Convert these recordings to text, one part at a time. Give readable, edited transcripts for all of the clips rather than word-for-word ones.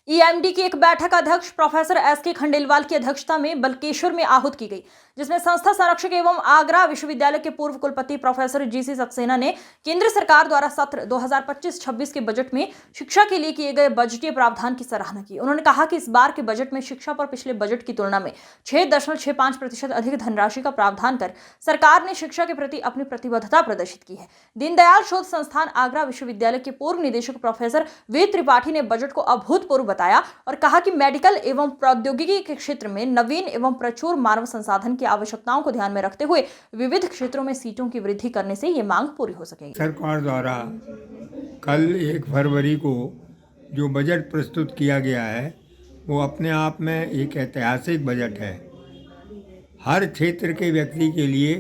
EMD की एक बैठक अध्यक्ष प्रोफेसर एसके खंडेलवाल की अध्यक्षता में बलकेश्वर में आहूत की गई, जिसमें संस्था संरक्षक एवं आगरा विश्वविद्यालय के पूर्व कुलपति प्रोफेसर जीसी सक्सेना ने केंद्र सरकार द्वारा सत्र 2025-26 के बजट में शिक्षा के लिए किए गए बजटीय प्रावधान की सराहना की। उन्होंने कहा कि इस बार के बजट में शिक्षा पर पिछले बजट की तुलना में 6.65% अधिक धनराशि का प्रावधान कर सरकार ने शिक्षा के प्रति अपनी प्रतिबद्धता प्रदर्शित की है। दीनदयाल शोध संस्थान आगरा विश्वविद्यालय के पूर्व निदेशक प्रोफेसर वेद त्रिपाठी ने बजट को अभूतपूर्व बताया और कहा कि मेडिकल एवं प्रौद्योगिकी के क्षेत्र में नवीन एवं प्रचुर मानव संसाधन की आवश्यकताओं को ध्यान में रखते हुए विविध क्षेत्रों में सीटों की वृद्धि करने से ये मांग पूरी हो सकेगी। सरकार द्वारा कल 1 फरवरी को जो बजट प्रस्तुत किया गया है वो अपने आप में एक ऐतिहासिक बजट है। हर क्षेत्र के व्यक्ति के लिए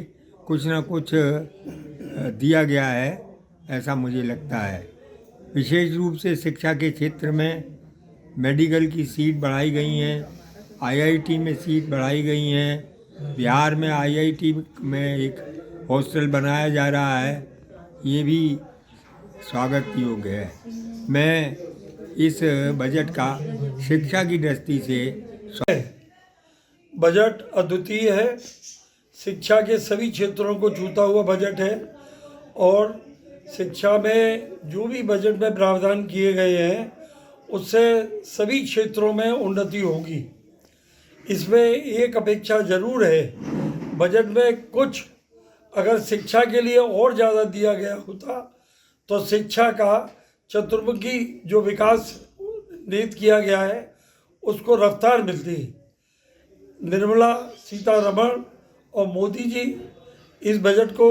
कुछ ना कुछ दिया गया है, ऐसा मुझे लगता है। विशेष रूप से शिक्षा के क्षेत्र में मेडिकल की सीट बढ़ाई गई हैं, आईआईटी में सीट बढ़ाई गई हैं, बिहार में आईआईटी में एक हॉस्टल बनाया जा रहा है, ये भी स्वागत योग्य है। मैं इस बजट का शिक्षा की दृष्टि से बजट अद्वितीय है, शिक्षा के सभी क्षेत्रों को छूता हुआ बजट है और शिक्षा में जो भी बजट में प्रावधान किए गए हैं उससे सभी क्षेत्रों में उन्नति होगी। इसमें एक अपेक्षा ज़रूर है, बजट में कुछ अगर शिक्षा के लिए और ज़्यादा दिया गया होता तो शिक्षा का चतुर्मुखी जो विकास नीति किया गया है उसको रफ्तार मिलती। निर्मला सीतारमण और मोदी जी इस बजट को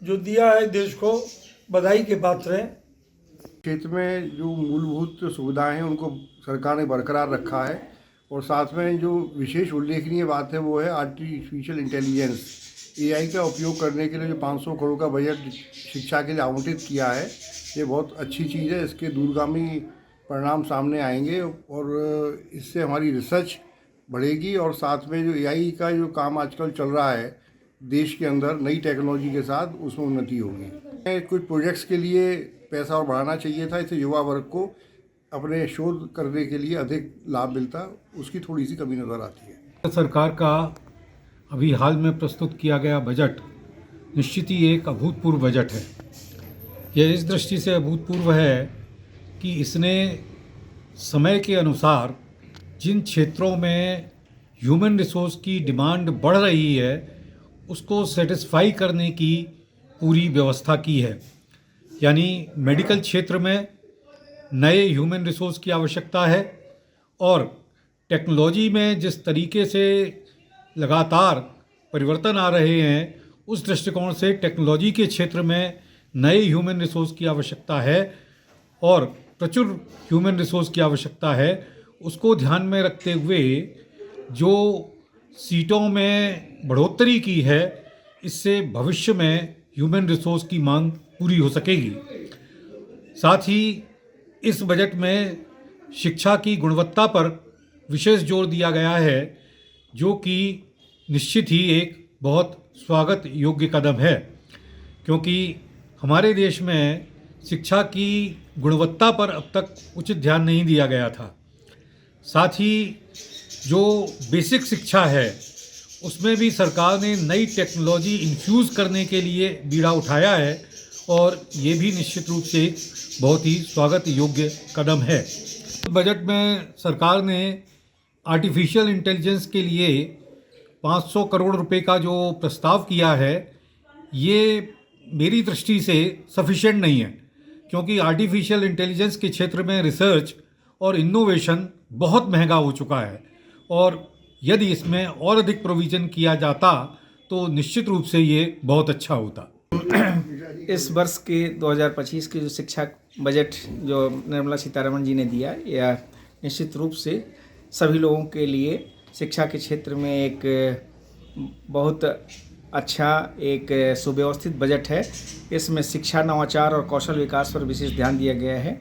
जो दिया है देश को बधाई के पात्र हैं। क्षेत्र में जो मूलभूत सुविधाएं हैं उनको सरकार ने बरकरार रखा है और साथ में जो विशेष उल्लेखनीय बात है वो है आर्टिफिशियल इंटेलिजेंस एआई का उपयोग करने के लिए जो 500 करोड़ का बजट शिक्षा के लिए आवंटित किया है, ये बहुत अच्छी चीज़ है। इसके दूरगामी परिणाम सामने आएंगे और इससे हमारी रिसर्च बढ़ेगी और साथ में जो एआई का जो काम आजकल चल रहा है देश के अंदर नई टेक्नोलॉजी के साथ, उसमें उन्नति होगी। कुछ प्रोजेक्ट्स के लिए पैसा और बढ़ाना चाहिए था, इससे युवा वर्ग को अपने शोध करने के लिए अधिक लाभ मिलता, उसकी थोड़ी सी कमी नज़र आती है। सरकार का अभी हाल में प्रस्तुत किया गया बजट निश्चित ही एक अभूतपूर्व बजट है। यह इस दृष्टि से अभूतपूर्व है कि इसने समय के अनुसार जिन क्षेत्रों में ह्यूमन रिसोर्स की डिमांड बढ़ रही है उसको सेटिस्फाई करने की पूरी व्यवस्था की है। यानी मेडिकल क्षेत्र में नए ह्यूमन रिसोर्स की आवश्यकता है और टेक्नोलॉजी में जिस तरीके से लगातार परिवर्तन आ रहे हैं उस दृष्टिकोण से टेक्नोलॉजी के क्षेत्र में नए ह्यूमन रिसोर्स की आवश्यकता है और प्रचुर ह्यूमन रिसोर्स की आवश्यकता है। उसको ध्यान में रखते हुए जो सीटों में बढ़ोतरी की है इससे भविष्य में ह्यूमन रिसोर्स की मांग पूरी हो सकेगी। साथ ही इस बजट में शिक्षा की गुणवत्ता पर विशेष जोर दिया गया है, जो कि निश्चित ही एक बहुत स्वागत योग्य कदम है, क्योंकि हमारे देश में शिक्षा की गुणवत्ता पर अब तक उचित ध्यान नहीं दिया गया था। साथ ही जो बेसिक शिक्षा है उसमें भी सरकार ने नई टेक्नोलॉजी इन्फ्यूज़ करने के लिए बीड़ा उठाया है और ये भी निश्चित रूप से बहुत ही स्वागत योग्य कदम है। बजट में सरकार ने आर्टिफिशियल इंटेलिजेंस के लिए 500 करोड़ रुपए का जो प्रस्ताव किया है ये मेरी दृष्टि से सफिशिएंट नहीं है, क्योंकि आर्टिफिशियल इंटेलिजेंस के क्षेत्र में रिसर्च और इनोवेशन बहुत महंगा हो चुका है और यदि इसमें और अधिक प्रोविज़न किया जाता तो निश्चित रूप से ये बहुत अच्छा होता। इस वर्ष के 2025 के जो शिक्षा बजट जो निर्मला सीतारमण जी ने दिया, यह निश्चित रूप से सभी लोगों के लिए शिक्षा के क्षेत्र में एक बहुत अच्छा एक सुव्यवस्थित बजट है। इसमें शिक्षा, नवाचार और कौशल विकास पर विशेष ध्यान दिया गया है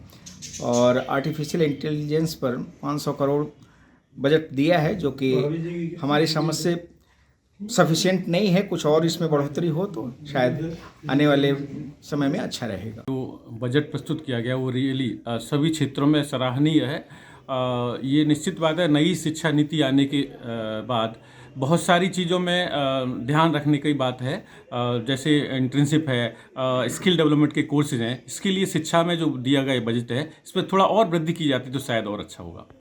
और आर्टिफिशियल इंटेलिजेंस पर 500 करोड़ बजट दिया है, जो कि हमारी समझ से सफिशिएंट नहीं है। कुछ और इसमें बढ़ोतरी हो तो शायद आने वाले समय में अच्छा रहेगा। जो बजट प्रस्तुत किया गया वो रियली सभी क्षेत्रों में सराहनीय है ये निश्चित बात है, नई शिक्षा नीति आने के बाद बहुत सारी चीज़ों में ध्यान रखने की बात है। जैसे इंटर्नशिप है, स्किल डेवलपमेंट के कोर्सेज हैं, इसके लिए शिक्षा में जो दिया गया बजट है, इस पर थोड़ा और वृद्धि की जाती तो शायद और अच्छा होगा।